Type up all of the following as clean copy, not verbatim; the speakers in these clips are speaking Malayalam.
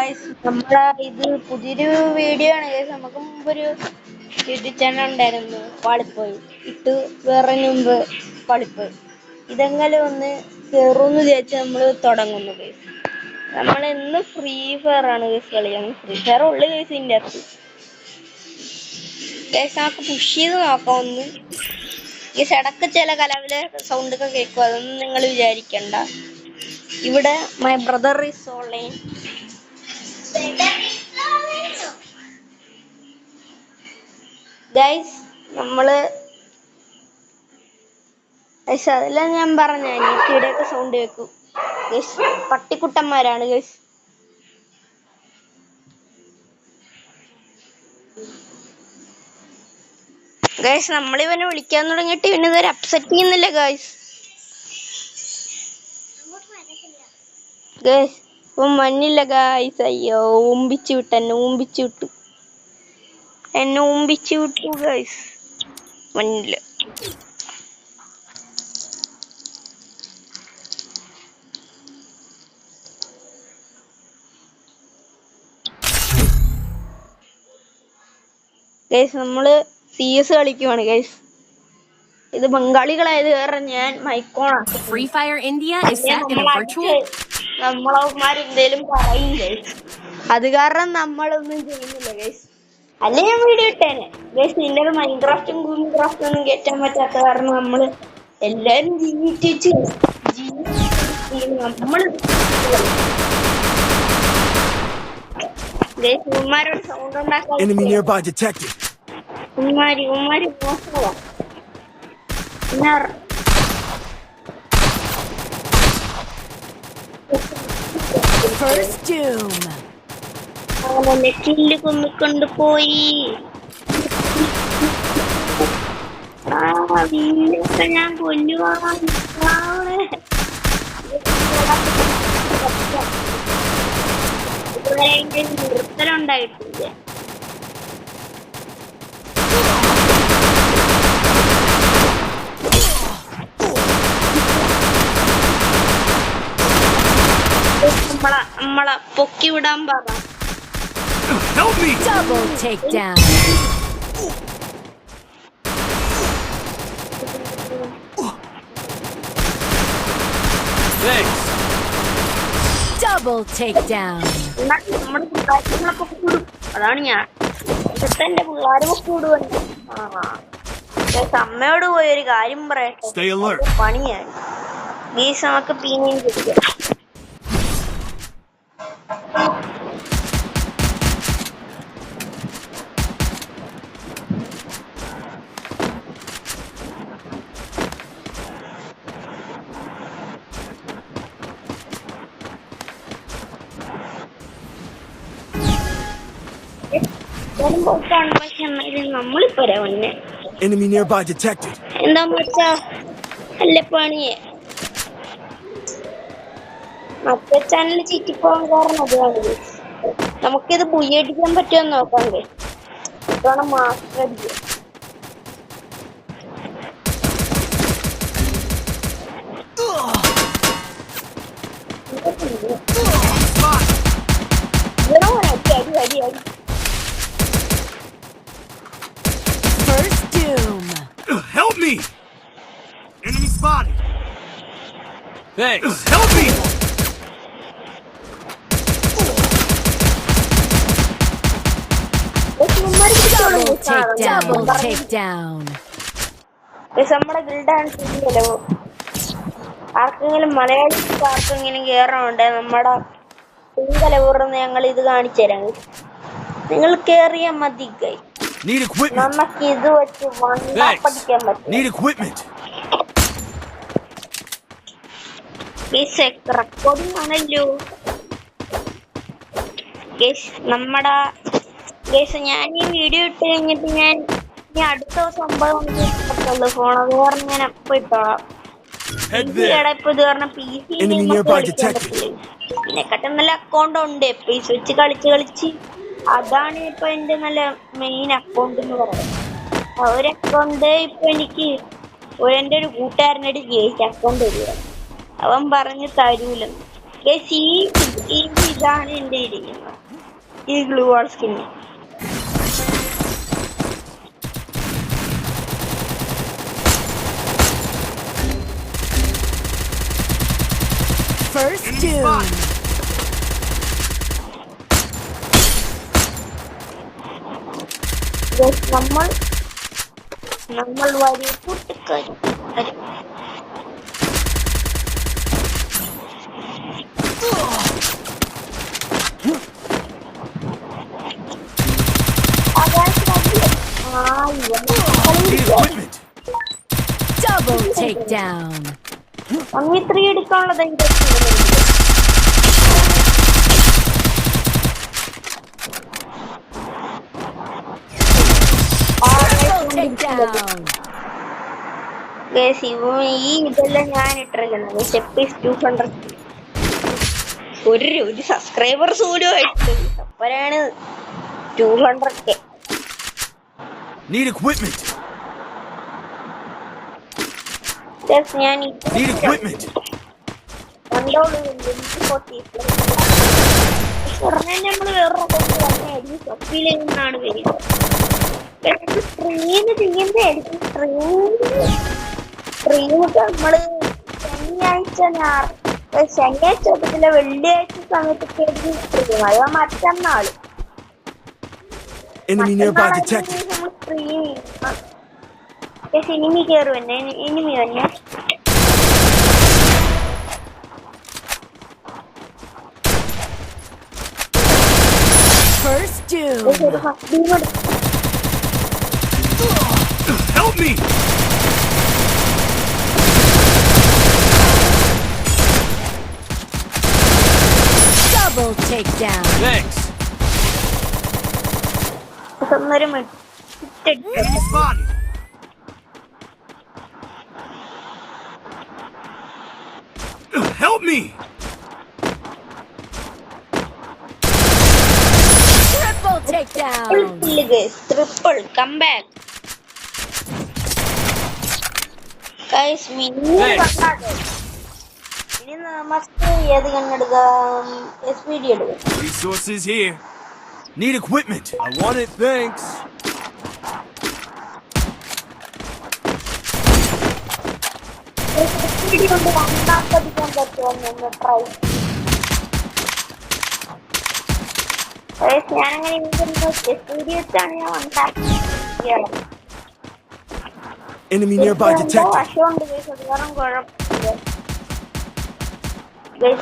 ഗായ്സ്, നമ്മളെ ഇത് പുതിയൊരു വീഡിയോ ആണ് ഗായ്സ്. നമുക്ക് മുമ്പൊരു യൂട്യൂബ് ചാനൽ ഉണ്ടായിരുന്നു, പാളിപ്പോയി ഇട്ട് വേറെ മുമ്പ് പാളിപ്പോയി. ഇതെങ്കിലും ഒന്ന് കയറുമെന്ന് വിചാരിച്ച് നമ്മൾ തുടങ്ങുന്നു ഗായ്സ്. നമ്മളിന്ന് ഫ്രീ ഫയർ ആണ് ഗായ്സ് കളിക്കുന്നത്. ഫ്രീ ഫയർ ഉള്ളു ഗായ്സ് ഇതിൻ്റെ അകത്ത്. ഗായ്സ് നമുക്ക് പുഷ് ചെയ്ത് നോക്കാം ഒന്ന്. ഈ ഇടക്ക് ചില കലവിലെ സൗണ്ട് ഒക്കെ കേൾക്കും, അതൊന്നും നിങ്ങൾ വിചാരിക്കണ്ട. ഇവിടെ my brother is online. Guys നമ്മള് അതെല്ലാം ഞാൻ പറഞ്ഞ അനിയത്തിയുടെയൊക്കെ സൗണ്ട് കേൾക്കും ഗൈസ്. പട്ടിക്കുട്ടന്മാരാണ് ഗൈസ്. ഗൈസ് നമ്മളിവനെ വിളിക്കാൻ തുടങ്ങിയിട്ട് ഇവന് ഇതുവരെ അപ്സെറ്റ് ചെയ്യുന്നില്ല ഗൈസ്. ഗൈസ് ഇപ്പം മഞ്ഞില്ല ഗൈസ്. അയ്യോ, ഊമ്പിച്ചു വിട്ടു എന്നെ ഊമ്പിച്ചു വിട്ടു ഗൈസ്. മഞ്ഞില്ല. ഗൈസ് നമ്മള് CS കളിക്കുവാണ് ഗൈസ്. ഇത് ബംഗാളികളായത് കാരണം ഞാൻ മൈക്കോണാണ്. നമ്മളവന്മാരെന്തേലും പറയും ഗൈസ്, അത് കാരണം നമ്മളൊന്നും ചെയ്യുന്നില്ല ഗൈസ്. അല്ലെ ഞാൻ വീഡിയോ ഇട്ടേനെ ഗൈസ്. നിന്റെ മൈൻക്രാഫ്റ്റും ഗൂമിക്രാഫ്റ്റും ഒന്നും കയറ്റാൻ പറ്റാത്ത കാരണം നമ്മള് എല്ലാരും ജീവിച്ചു നമ്മള് ഗൈസ്. ഉമ്മാരോട് സൗണ്ട് ഉണ്ടാക്കാൻ ഉമ്മാരി മോശമാ. അവനെ കില്ല് കൊണ്ടുപോയി. വീടൊക്കെ ഞാൻ കൊല്ലുവാണ്. നിർത്തലുണ്ടായിട്ടില്ല. നമ്മളെ പൊക്കി വിടാൻ പറ. Double takedown. Thanks. Double takedown. നമ്മുടെ പിള്ളേരൊക്കെ കൂടും. അതാണ് ഞാൻ എന്റെ പിള്ളേരെ കൂടുവല്ല. അമ്മയോട് പോയി ഒരു കാര്യം പറയട്ടെ, പണിയാണ് ഗീസ്. നമുക്ക് പീനിയും ചെയ്യാം. എന്താ വെച്ചാ അല്ല പണിയെ മറ്റേ ചാനൽ ചീറ്റിപ്പോകാൻ കാരണം അതാണ്. നമുക്കിത് ബുയ്യടിക്കാൻ പറ്റുമെന്ന് നോക്കാണ്ട് വേണം മാസ്റ്റർ അടിക്കുക. അടി First doom. Help me! Enemy spotted. Thanks. Help me! Double takedown. നമ്മുടെ ഗിൽഡാണ്. ആർക്കെങ്കിലും മലയാളിക്ക് ആർക്കെങ്കിലും കേറാനുണ്ട് നമ്മുടെ പിങ്കലവൂർന്ന് ഞങ്ങൾ ഇത് കാണിച്ചു തരാം. നിങ്ങൾ കേറിയ മതി ഗൈ. നമുക്ക് ഇത് വെച്ച് പഠിക്കാൻ പറ്റും. റെക്കോർഡിംഗ് ആണല്ലോ ഗൈസ്. നമ്മുടെ ഗൈസ് ഞാൻ ഈ വീഡിയോ ഇട്ട് കഴിഞ്ഞിട്ട് ഞാൻ അടുത്ത ദിവസം 9 മണിക്ക് ഫോൺ. അത് കാരണം ഞാൻ അപ്പൊ ഇട്ടോളാം. ഇപ്പൊ ഇത് കാരണം PC ഇതിനെക്കാട്ടും നല്ല അക്കൗണ്ട് ഉണ്ട്. പൈസ വെച്ച് കളിച്ച് അതാണ് ഇപ്പൊ എന്റെ നല്ല മെയിൻ അക്കൗണ്ട് എന്ന് പറയുന്നത്. ഒരു അക്കൗണ്ട് ഇപ്പൊ എനിക്ക് എന്റെ ഒരു കൂട്ടുകാരനോട് ജയിച്ച അക്കൗണ്ട് തരിക. അവൻ പറഞ്ഞ് തരൂലെന്ന്. Guys, ഇതാണ് എന്റെ ഇരിക്കുന്നത് ഈ ഗ്ലൂ വാൾ skin. First Enemy doom. spotted. Guys, നമ്മൾ വലിയ കൂട്ടുകാരും Need equipment. Double takedown. 1v3 എടുക്കാനുള്ളത് Takedown. ഈ ഇതെല്ലാം ഞാൻ ഇട്ടിരിക്കുന്നത് സ്റ്റെപ്പ് 200 ഒരു സബ്സ്ക്രൈബേഴ്സ് പോലും ആയിട്ട് അപ്പോഴാണ് 200K. Need equipment. ഞാൻ Need equipment. നമ്മള് വേറൊരു ഷോപ്പിൽ നിന്നാണ് വരുന്നത്. സ്ട്രീം ചെയ്യുന്നതായിരിക്കും. സ്ട്രീമൊക്കെ നമ്മള് ശനിയാഴ്ച തൊട്ടില്ല വെള്ളിയാഴ്ച സമയത്തൊക്കെ സ്ട്രീം. അത് മറ്റന്നാള് Enemy nearby detected. നമ്മൾ സ്ട്രീം സിനിമ കയറും തന്നെ ഇനിമി തന്നെ. First doom. Help me. Double takedown. Thanks. Enemy spotted. Help me. Triple takedown. Triple come back. Guys, Resources here. Need equipment. I want it, thanks. Enemy nearby detected.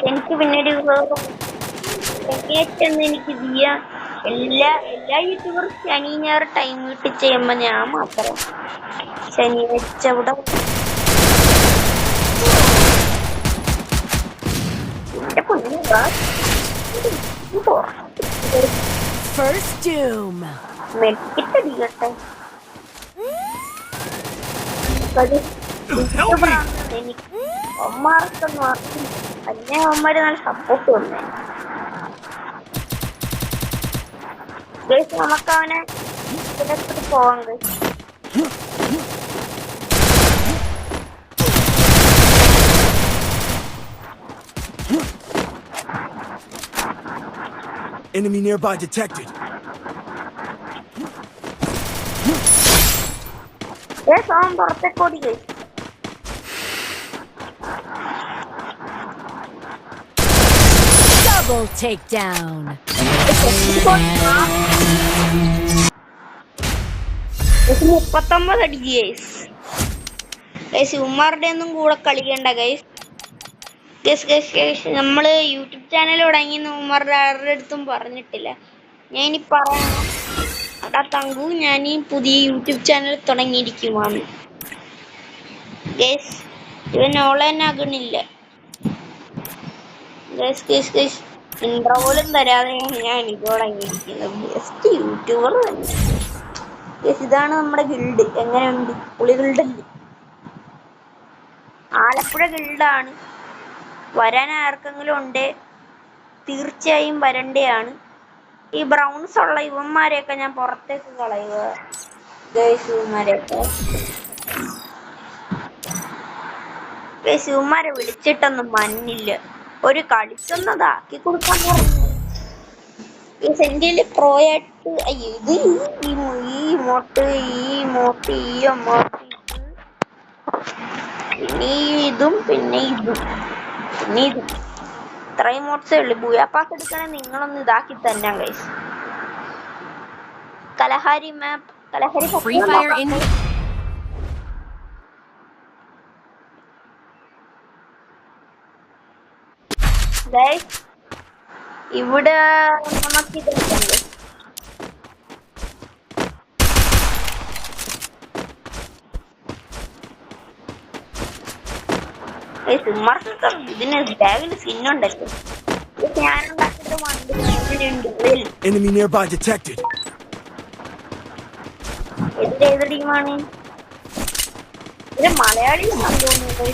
എനിക്ക് പിന്നീട് എനിക്ക് ചെയ്യാം. എല്ലാ യൂട്യൂബറും ശനി ഞായർ ടൈം കിട്ടി ചെയ്യുമ്പോ ഞാൻ മാത്രം ശനിയാഴ്ച ഇവിടെ First doom. മെഡിക്കട്ടെ. എനിക്ക് അമ്മമാർക്കൊന്നും അന്നെ അമ്മമാര് നല്ല സപ്പോർട്ട് വന്നേ. നമുക്ക് അവനെ പോവാൻ Enemy nearby detected. അവൻ പുറത്തേക്ക് ഓടി കഴിച്ചു. Double takedown. 39 അടി ഗൈസ്. ഉമ്മാരുടെ ഒന്നും കൂടെ കളിക്കണ്ട ഗൈസ്. നമ്മള് യൂട്യൂബ് ചാനൽ തുടങ്ങി ഉമ്മാരുടെ ആരുടെ അടുത്തും പറഞ്ഞിട്ടില്ല. ഞാൻ ഇനി പറയണം, അടാ തങ്കു ഞാൻ ഈ പുതിയ യൂട്യൂബ് ചാനൽ തുടങ്ങിയിരിക്കുവാണ് ഗൈസ്. ഇവൻ ഓൺലൈൻ ആകണില്ല ഗൈസ്. ഇൻട്രോ പോലും തരാതെയാണ് ഞാൻ ഇത് തുടങ്ങിയിരിക്കുന്നത്. ബെസ്റ്റ് യൂട്യൂബർ തന്നെ. ഇതാണ് നമ്മുടെ ഗിൽഡ്. എങ്ങനെയുണ്ട്? പുളി ഗിൽഡല്ലേ, ആലപ്പുഴ ഗിൽഡാണ്. വരാൻ ആർക്കെങ്കിലും ഉണ്ട് തീർച്ചയായും വരണ്ടയാണ്. ഈ ബ്രൗൺസ് ഉള്ള ഇവന്മാരെയൊക്കെ ഞാൻ പുറത്തേക്ക് കളയുക ഗൈസ്. ഇവന്മാരെ വിളിച്ചിട്ടൊന്നും മഞ്ഞില്ല. ഒരു കളിക്കുന്നതാക്കി കൊടുക്കാൻ പറഞ്ഞു. ഈ സെന്റില് പ്രോ ആയിട്ട് ഇത് ഈ മോട്ട് പിന്നെ ഇതും പിന്നെ ഇതും ഇത്രയും മോട്ട്സേ ഉള്ളു. ബൂയാപ്പാസ് എടുക്കണേ നിങ്ങളൊന്ന് ഇതാക്കി തന്നെ guys. Kalahari map Free Fire in guys ഇവിടെ നമുക്ക് ഇതുണ്ട്. ഇതിന് ബാഗിൽ സ്കിന്നുണ്ടല്ലോ. ഞാനുണ്ടാക്കിയിട്ട് വണ്ടി Enemy nearby detected. ഏത് ടീമാണ് ഇത്? മലയാളിയാണെന്ന് തോന്നുന്നത്.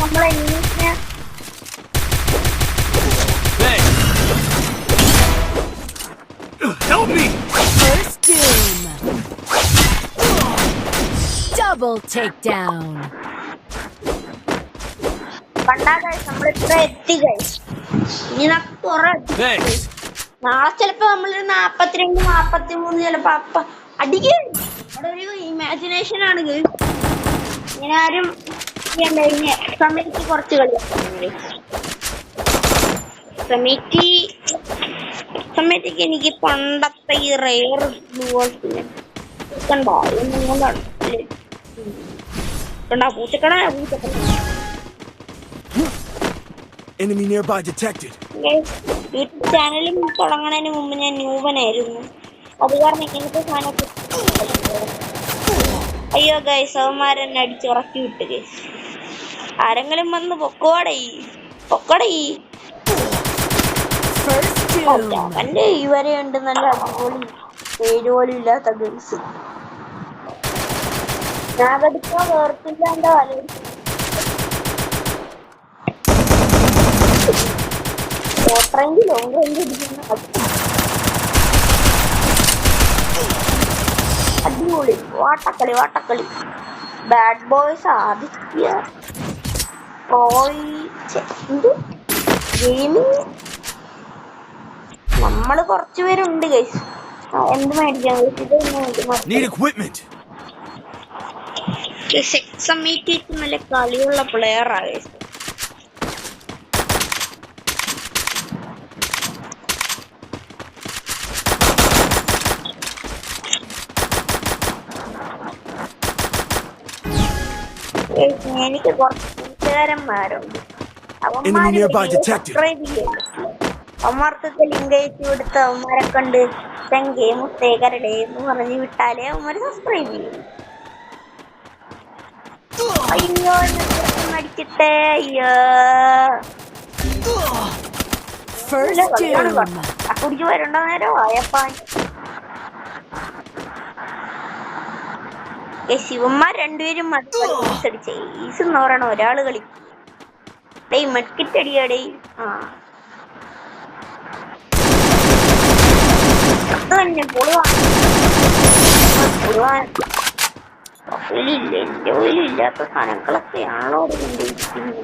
നമ്മളെ Help me! First Doom. Double takedown. നമ്മളിത്ര എത്തി കഴിച്ചു. ഇനി നമുക്ക് കുറെ Thanks. നാളെ ചിലപ്പോ നമ്മളൊരു 42 43 ചിലപ്പോ അടിക്കും. അവിടെ ഒരു ഇമാജിനേഷൻ ആണ്. ഇങ്ങനെ ആരും ചെയ്യണ്ട. സമയത്ത് കുറച്ച് കളി സമയത്തേക്ക് എനിക്ക് പണ്ടത്തെ ഈ റെയർ പൂച്ചക്കട Enemy nearby detected. യൂട്യൂബ് ചാനലും തുടങ്ങണതിന് മുമ്പ് ഞാൻ ന്യൂബനായിരുന്നു. അത് കാരണം ഇങ്ങനത്തെ സാധനമൊക്കെ അയ്യോ ഗൈസ് അവന്മാരെന്നെ അടിച്ചുറക്കി വിട്ട് ഗൈസ്. ആരെങ്കിലും വന്ന് പൊക്കോടേ. അവന്റെ ഇവരെ ഉണ്ട് നല്ല അടിപൊളി പേര് പോലും ഇല്ലാത്ത ഗൈസ്. ഞാൻ കടിക്കാൻ വേർത്തില്ല എന്റെ വല ലോങ് റേഞ്ച് അടിക്കുന്ന അടിപൊളി വാട്ടക്കളി. ബാഡ് ബോയ്സ് ആദിത്യ ഗെയിമിങ് നമ്മള് കുറച്ചുപേരുണ്ട് ഗൈസ്. എന്ത് മേടിക്കാൻ നല്ല കളിയുള്ള പ്ലെയറാ ഗൈസ്. എനിക്ക് കുറച്ച് കൂട്ടുകാരന്മാരുണ്ട്. അവന്മാർക്കൊക്കെ ലിങ്ക് അയച്ചു കൊടുത്ത് അവന്മാരെ കണ്ട് ചെങ്കേ മുത്തേക്കരടേ എന്ന് പറഞ്ഞ് വിട്ടാലേ അവന്മാര് സബ്സ്ക്രൈബ് ചെയ്യും. അയ്യോ അടിച്ചിട്ടേ അയ്യോ കുടിച്ചു വരണ്ടോ നേരം ആയപ്പാൻ. ശിവന്മാർ രണ്ടുപേരും മടിച്ചടിച്ചേ ഈസെന്ന് പറയണ ഒരാള് കളി മെഡ്കിറ്റടിയാടേ. തന്നെ ജോലിയില്ലാത്ത സാധനങ്ങളൊക്കെയാണോ കൊണ്ടിരിക്കുന്നത്.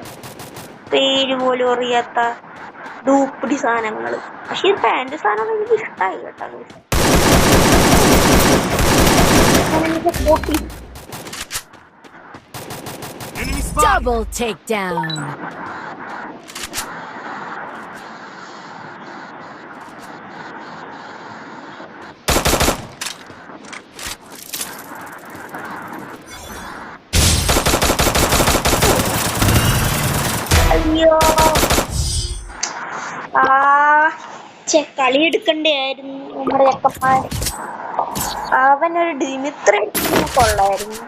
പേര് പോലും അറിയാത്ത ഡൂപ്പിടി സാധനങ്ങള്. പക്ഷെ ഈ പാന്റ് സാധനം എനിക്ക് ഇഷ്ടമായി കേട്ടോ. Double takedown. അയ്യോ കളി എടുക്കണ്ടേ ആയിരുന്നു നമ്മുടെ ചക്കന്മാര്. അവനൊരു ഡിമിത്രി കൊള്ളായിരുന്നു.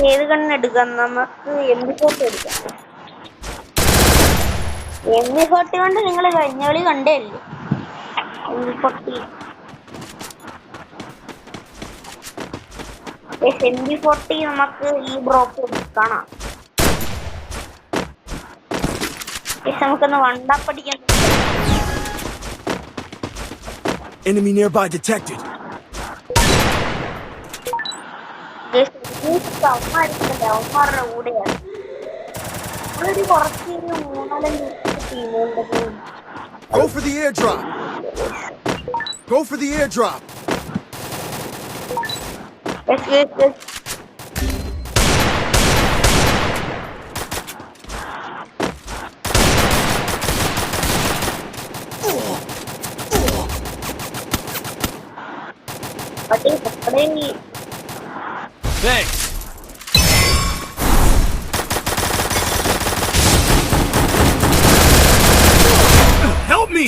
ഏത് കണ്ണെടുക്കാം നമുക്ക്? എംബി40 എടുക്കാം. എംബി40 കൊണ്ട് നിങ്ങൾ കഴിഞ്ഞ കളി കണ്ടേല്ലേ? എംബി40 നമുക്ക് ഈ ബ്രോക്ക് കാണാം. നമുക്കൊന്ന് വണ്ടപ്പടിക്കാൻ Enemy nearby detected. അവന്മാരുടെ കൂടെയാണ് നമ്മളൊരു കുറച്ച് മൂന്നാലും ടീമുണ്ടെങ്കിൽ Go for the airdrop. Go for the airdrop. Thanks. Help me.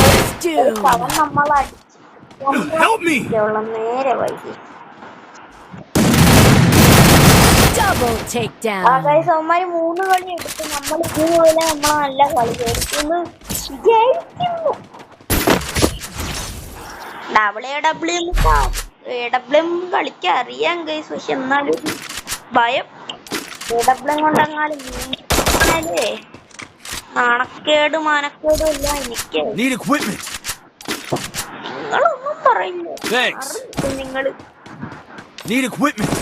First doom. അവൻ നമ്മളടിച്ച് Help me. നേരെ വൈകി Double takedown. അവന്മാര് 3 കളി എടുത്ത് നമ്മൾ ഇതുപോലെ നമ്മളെ നല്ല കളി എടുക്കുന്നു വിചാരിക്കുന്നു. AWM കളിക്കാൻ അറിയാം ഗൈസ്, പക്ഷെ എന്നാലും ഭയം. AWM കൊണ്ടെങ്ങാലും വീണാലേ നാണക്കേട് മാനക്കേടും ഇല്ല എനിക്ക്. Need equipment. നിങ്ങളൊന്നും പറയില്ല. Thanks. നിങ്ങള് Need equipment.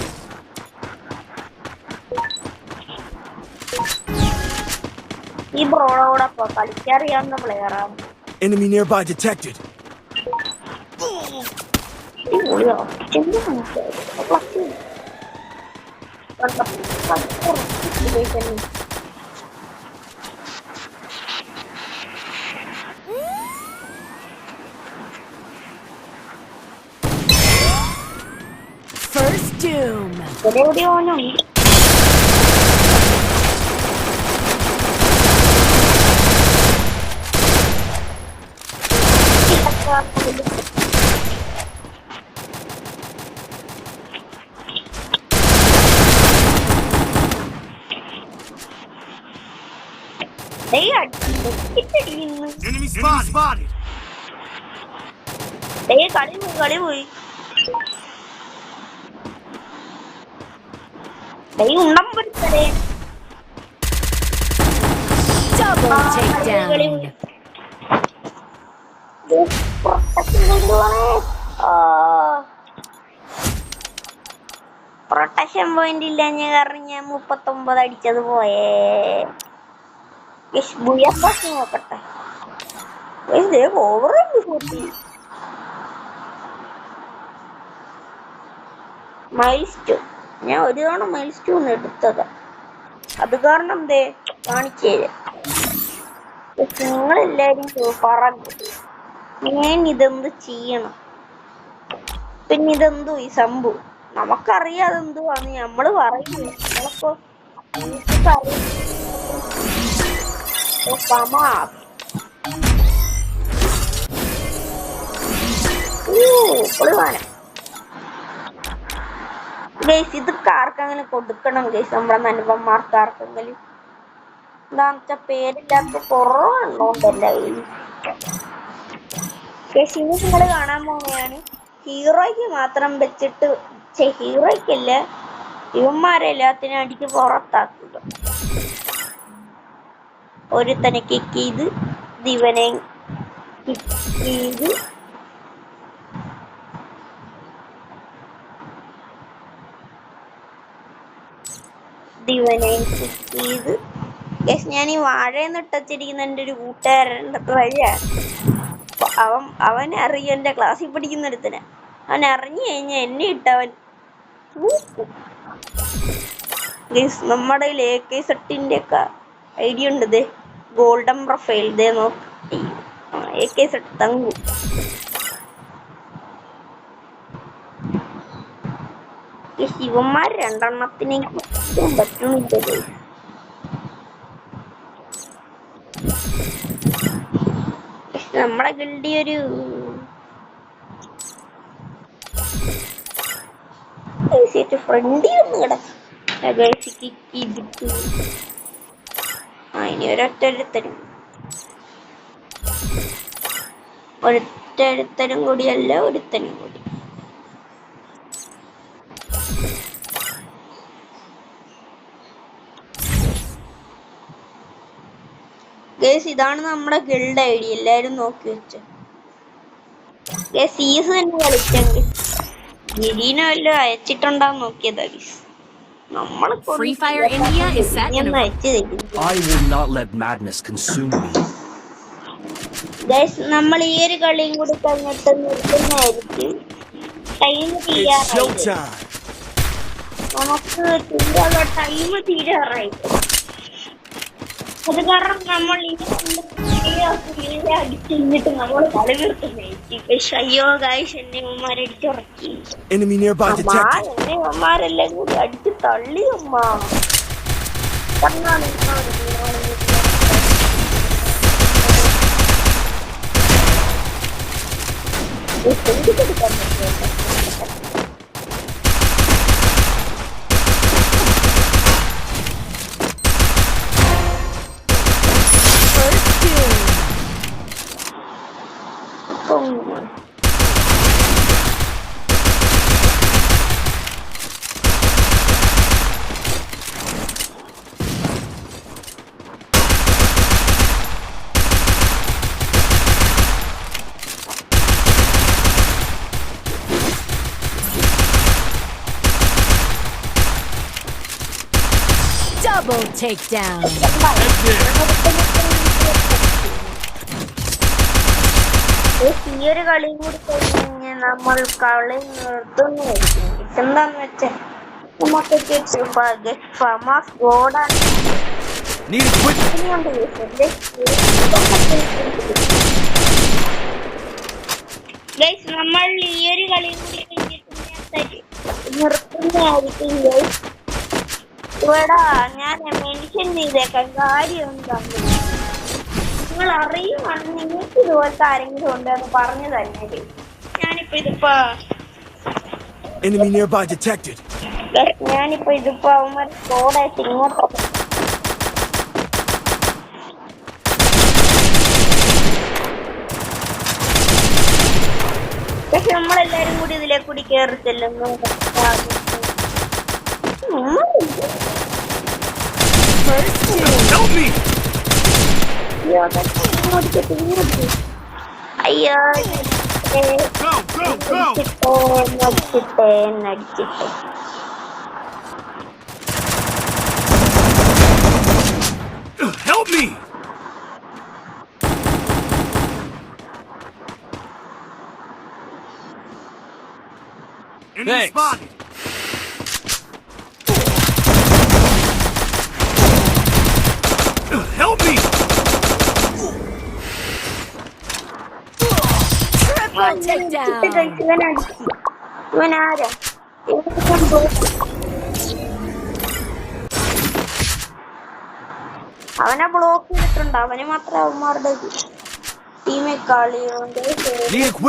ഈ ബ്രോയോടൊപ്പം കളിക്കറിയാവുന്ന പ്ലെയറാണ്. Enemy nearby detected. First doom. എവിടെയോനുണ്ട്. Enemy spotted. കളി പോയി ഉണ്ണം പൊരിച്ചതേ. Double takedown. പ്രൊട്ടക്ഷൻ പോയിന്റ് ഇല്ല കാരണം ഞാൻ 39 അടിച്ചത് പോയേ. നോക്കട്ടെ ഓവർ മൈൽസ്റ്റോൺ. ഞാൻ ഒരു തവണ മൈൽസ്റ്റോൺ എടുത്തതാ, അത് കാരണം എന്തേ കാണിച്ചു തരാം. നിങ്ങളെല്ലാരും പറഞ്ഞു ഞാൻ ഇതെന്ത് ചെയ്യണം, പിന്നെ ഇതെന്തു ഈ സംഭവം നമുക്കറിയാതെ എന്തുവാന്ന് നമ്മള് പറയുന്നു. നമ്മളിപ്പോ ഗൈസ് ഇതൊക്കെ ആർക്കെങ്കിലും കൊടുക്കണം ഗൈസ്, നമ്മുടെ നനുപന്മാർക്ക് ആർക്കെങ്കിലും. എന്താന്ന് വെച്ചാ പേരില്ലാത്ത കുറവുണ്ടോണ്ടല്ല ഗൈസ്. ഇനി നിങ്ങള് കാണാൻ പോകുകയാണ് ഹീറോയ്ക്ക് മാത്രം വെച്ചിട്ട്, ഹീറോയ്ക്കല്ല ഇവന്മാരെല്ലാത്തിനും അടിച്ച് പുറത്താക്കുക. ഒരുത്തനെ കിക്ക് ചെയ്ത് ദിവനെ കിക്ക് ചെയ്ത് ഞാൻ ഈ വാഴയെന്ന് ഇട്ടച്ചിരിക്കുന്ന എൻ്റെ ഒരു കൂട്ടുകാരൻ്റെ വഴിയാണ്. അവൻ അറിയും, എൻ്റെ ക്ലാസ്സിൽ പഠിക്കുന്നിടത്തിന് അവൻ അറിഞ്ഞു കഴിഞ്ഞാൽ എന്നെ ഇട്ടവൻ നമ്മുടെ AK-47 ഒക്കെ ഐഡിയ ഉണ്ട്. ഇതേ ഗോൾഡൻ പ്രൊഫൈൽ ഇതേ നോക്കി AK-47 തങ്കു. ഈ ശിവന്മാർ രണ്ടെണ്ണത്തിനേക്ക് പറ്റുന്നില്ല. നമ്മളെ ഗിൽഡി ഒരു ഫ്രണ്ടി ഒന്ന് കിടക്കും. ഇനി ഒരൊറ്റരുത്തരും കൂടിയല്ല, ഒരുത്തനും കൂടി. ഗൈസ് ഇതാണ് നമ്മുടെ ഗിൽഡ് ഐഡി, എല്ലാരും നോക്കി വെച്ചു. സീസ് തന്നെ കളിച്ചെങ്കിൽ ഗിരീന വല്ലതും അയച്ചിട്ടുണ്ടാന്ന് നോക്കിയതാ ഗൈസ്. നമ്മള് Free Fire India is set in a... അയച്ചു തരും I will not let madness consume me. Guys. നമ്മൾ ഈ ഒരു കളിയും കൂടി കഴിഞ്ഞിട്ട് നിർത്തുന്നതായിരിക്കും. ടൈം It's തീരാറായി, showtime. നമുക്ക് ടൈം തീരാറായി. അത് കാരണം നമ്മൾ അടിച്ചിട്ട് നമ്മൾ കളി നിർത്തുന്നതായിരിക്കും. അയ്യോ ഗൈസ്, എന്നെ അടിച്ചുറക്കി. Enemy nearby detected. എന്നെ അമ്മമാരെല്ലാം കൂടി അടിച്ച് തള്ളി അമ്മ. First doom. Double takedown. ഈ ഒരു കളിയും കൂടി കഴിഞ്ഞ് നമ്മൾ കളി നിർത്തുന്നതായിരിക്കും. എന്താന്ന് വെച്ചാൽ നമുക്ക് Need equipment. ഗൈസ് നമ്മൾ ഈ ഒരു കളിയും കൂടി കഴിഞ്ഞിട്ട് നിർത്തുന്നതായിരിക്കും ഗൈസ്. ഇവിടെ ഞാൻ മെൻഷൻ ചെയ്തേക്കാം കാര്യം എന്താണ്, നിങ്ങൾ അറിയുവാണ് നിങ്ങൾക്ക് ഇതുപോലത്തെ ആരെങ്കിലും ഉണ്ടെന്ന് പറഞ്ഞു തന്നെ. ഞാനിപ്പോ Enemy nearby detected. അവന്മാർ സ്കോഡായിട്ട് ഇങ്ങോട്ട് പക്ഷെ നമ്മളെല്ലാരും കൂടി ഇതിലെ കൂടി കേറി ചെല്ലുന്നു. First doom. Help me. അയ്യോ Go, go, go. നടിച്ചിട്ട് Help me. Enemy spotted. Help me. Triple takedown. ഇവനാരാ? അവനെ ബ്ലോക്ക് ചെയ്തിട്ടുണ്ട്. അവന് മാത്രം അവന്മാരുടെ ടീമെ കളിയുണ്ട്.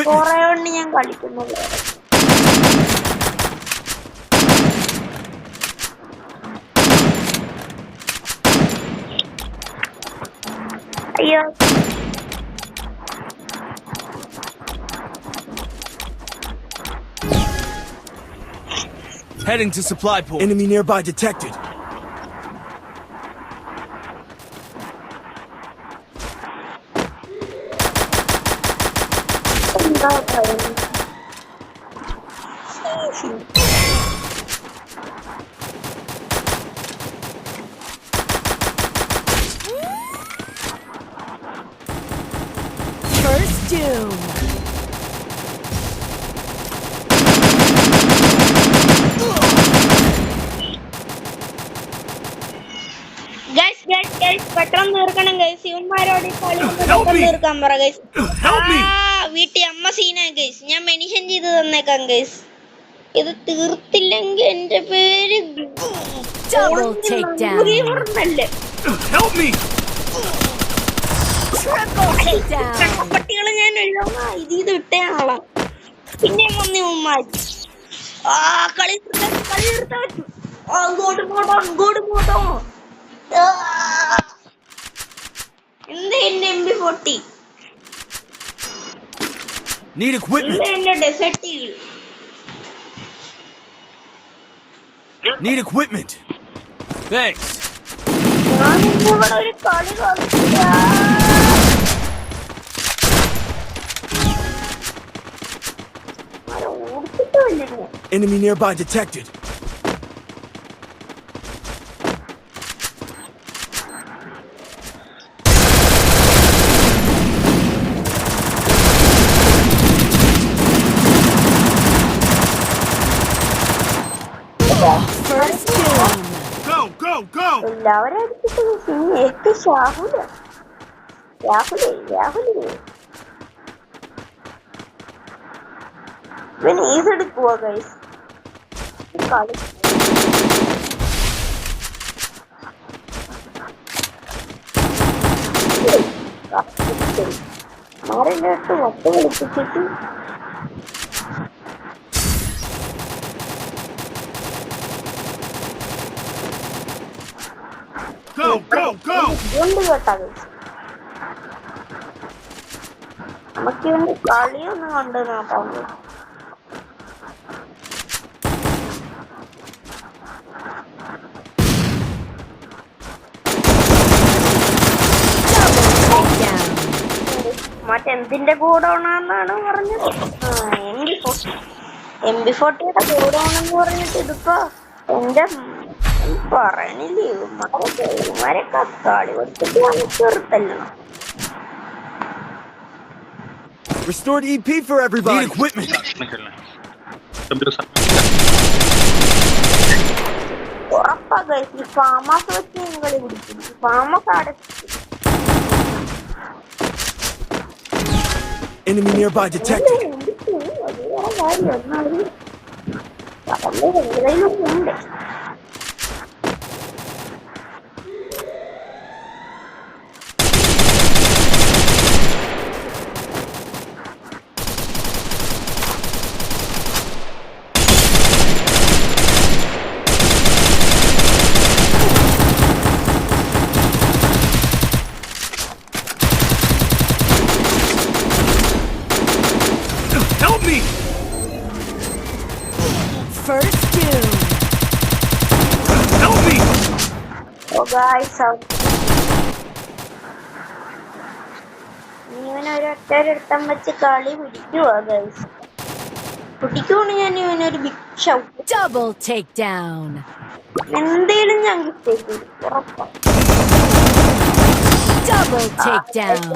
കുറെ കൊണ്ട് ഞാൻ കളിക്കുന്നത്. അയ്യോ Heading to supply point. Enemy nearby detected. എന്താ പറയുന്നത്? First doom. പെട്ടെന്ന് തീർക്കണം ഗൈസ്. ഇവന്മാരോട് പെട്ടെന്ന് തീർക്കാൻ പറ ഗൈസ്. വീട്ടിൽ അമ്മ സീനാ ഗൈസ്. ഞാൻ മെൻഷൻ ചെയ്ത് തന്നേക്കാം ഗൈസ്. ഇത് തീർത്തില്ലെങ്കിൽ എന്റെ പേര് പട്ടികളെ ഞാൻ ഇത് ഇട്ടേ ആളാ. പിന്നെ വന്ന് ഉമ്മാരി കളി തീർത്താൻ അങ്ങോട്ടോ എന്താ എന്റെ MP40 Need equipment. എന്റെ ഡെസർട്ട് Need equipment. Thanks. ഞാനിവിടെ ഒരു കളി കളിച്ചില്ല. ഓടിച്ചിട്ടില്ല. Enemy nearby detected. First doom. Go, go, go! എല്ലാവരും അടിച്ചിട്ട് ഏറ്റവും രാഹുലേ ഇവൻ ഈസ് എടുക്കുവോ ഗൈസ്? കളി മാറിട്ട് വട്ട കളിപ്പിച്ചിട്ട് Go, go, go! ഇതുകൊണ്ട് കേട്ടാ ഗൈസ്. നമുക്ക് ഇവന്റെ കളിയൊന്നും കണ്ടു നോക്കാം. Takedown. മറ്റെന്തിന്റെ ഗോഡൌണാന്നാണ് പറഞ്ഞത്? MP40 ഗോഡൌണെന്ന് പറഞ്ഞിട്ട് ഇതിപ്പോ എന്റെ പറയണില്ലേ മരൊക്കെ കളി കൊടുത്തിട്ട് ചെറുത്തല്ലോ. Restored EP for everybody. Need equipment. ഉറപ്പാ ഗൈസ്, ഈ ഫാമസ് വെച്ച് കളി പിടിക്കും. ഫാമസ് അടച്ചു. Enemy nearby detected. അത് വേറെ കാര്യം. ഒന്നാമത് പറമ്പ് വെറുതെയൊക്കെ ഉണ്ട്. Help me! First doom. Help me! ഓ ഗായ്സ്, ഇവനൊരു ഒറ്റൊരുത്തം വെച്ച് കളി പിടിക്കുവാ ഗൈസ്. പിടിക്കുവാണ് ഞാൻ ഇവനൊരു ബിഗ് ഷൗട്ട്. Double takedown. എന്തേലും ഞാൻ കിട്ടേക്കും ഉറപ്പാ. Double takedown.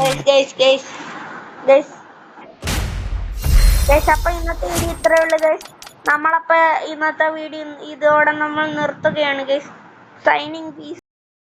അപ്പൊ ഇന്നത്തെ വീഡിയോ ഇത്രയേ ഉള്ളൂ ഗൈസ്. നമ്മളപ്പോ ഇന്നത്തെ വീഡിയോ ഇതോടെ നമ്മൾ നിർത്തുകയാണ് ഗൈസ്. Signing piece.